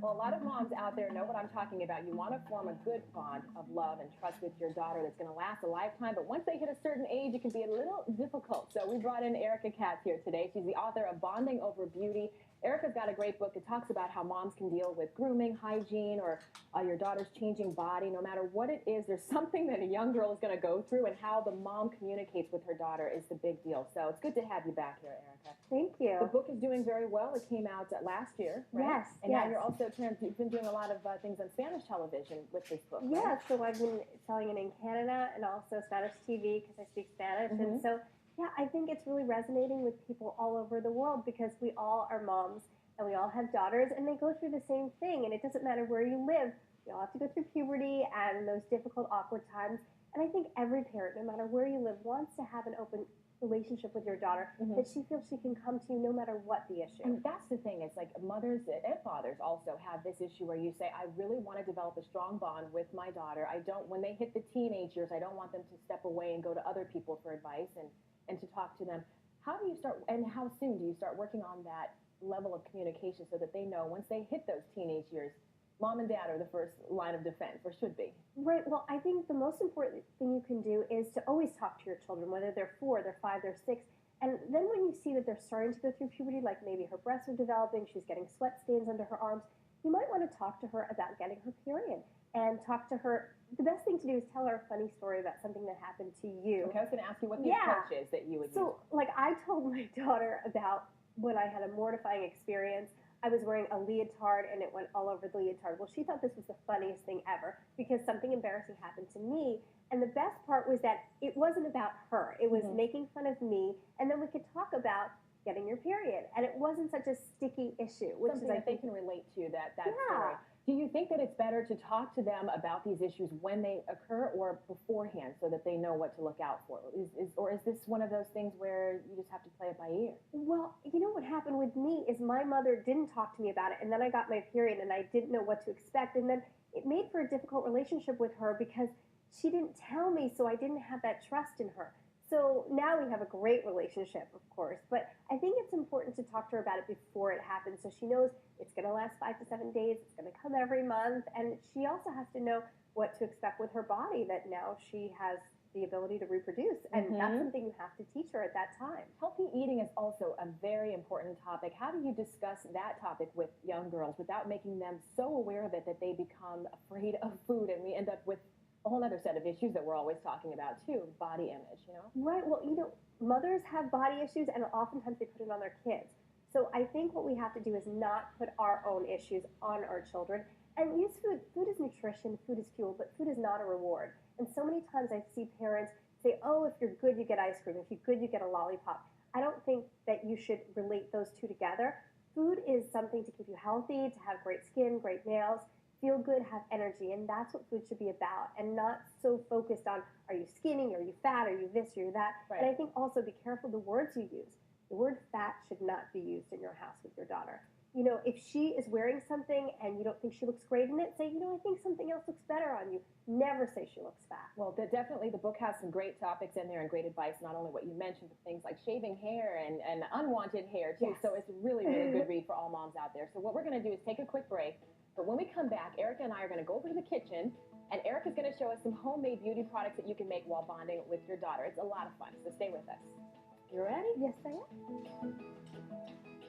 Well, a lot of moms out there know what I'm talking about. You want to form a good bond of love and trust with your daughter that's going to last a lifetime. But once they hit a certain age, it can be a little difficult. So we brought in Erika Katz here today. She's the author of Bonding Over Beauty. Erika's got a great book that talks about how moms can deal with grooming, hygiene, or your daughter's changing body. No matter what it is, there's something that a young girl is going to go through, and how the mom communicates with her daughter is the big deal. So it's good to have you back here, Erika. Thank you. The book is doing very well. It came out last year, right? Yes. And now you're also you've been doing a lot of things on Spanish television with this book. Yeah, right? so I've been selling it in Canada and also Spanish TV because I speak Spanish. And so, yeah, I think it's really resonating with people all over the world because we all are moms and we all have daughters and they go through the same thing. And it doesn't matter where you live. We all have to go through puberty and those difficult, awkward times. And I think every parent, no matter where you live, wants to have an open relationship with your daughter that she feels she can come to no matter what the issue. And that's the thing. It's like mothers and fathers also have this issue where you say, I really want to develop a strong bond with my daughter. I don't, when they hit the teenage years, I don't want them to step away and go to other people for advice and to talk to them. How do you start, and how soon do you start working on that level of communication so that they know once they hit those teenage years, mom and dad are the first line of defense, or should be? Right. Well, I think the most important thing you can do is to always talk to your children, whether they're 4, they're 5, they're 6. And then when you see that they're starting to go through puberty, like maybe her breasts are developing, she's getting sweat stains under her arms, you might want to talk to her about getting her period and talk to her. The best thing to do is tell her a funny story about something that happened to you. Okay, I was going to ask you what the approach is that you would use. So, like, I told my daughter about when I had a mortifying experience. I was wearing a leotard and it went all over the leotard. Well, she thought this was the funniest thing ever because something embarrassing happened to me. And the best part was that it wasn't about her. It was making fun of me. And then we could talk about getting your period. And it wasn't such a sticky issue. Which something is, that they can relate to, that story. Do you think that it's better to talk to them about these issues when they occur or beforehand so that they know what to look out for? Or is this one of those things where you just have to play it by ear? Well, you know what happened with me is my mother didn't talk to me about it, and then I got my period, and I didn't know what to expect. And then it made for a difficult relationship with her because she didn't tell me, so I didn't have that trust in her. So now we have a great relationship, of course, but I think it's important to talk to her about it before it happens so she knows it's going to last 5 to 7 days, it's going to come every month, and she also has to know what to expect with her body, that now she has the ability to reproduce, and that's something you have to teach her at that time. Healthy eating is also a very important topic. How do you discuss that topic with young girls without making them so aware of it that they become afraid of food and we end up with a whole other set of issues that we're always talking about too, body image, you know? Right. Well, you know, mothers have body issues and oftentimes they put it on their kids. So I think what we have to do is not put our own issues on our children and use food. Food is nutrition, food is fuel, but food is not a reward. And so many times I see parents say, oh, if you're good, you get ice cream. If you're good, you get a lollipop. I don't think that you should relate those two together. Food is something to keep you healthy, to have great skin, great nails, feel good, have energy, and that's what food should be about, and not so focused on, are you skinny, are you fat, are you this, are you that. Right. And I think also be careful the words you use. The word fat should not be used in your house with your daughter. You know, if she is wearing something and you don't think she looks great in it, say, you know, I think something else looks better on you. Never say she looks fat. Well, definitely the book has some great topics in there and great advice, not only what you mentioned, but things like shaving hair and unwanted hair too. Yes. So it's a really, really good read for all moms out there. So what we're going to do is take a quick break. But when we come back, Erika and I are going to go over to the kitchen, and Erika's going to show us some homemade beauty products that you can make while bonding with your daughter. It's a lot of fun, so stay with us. You ready? Yes, I am.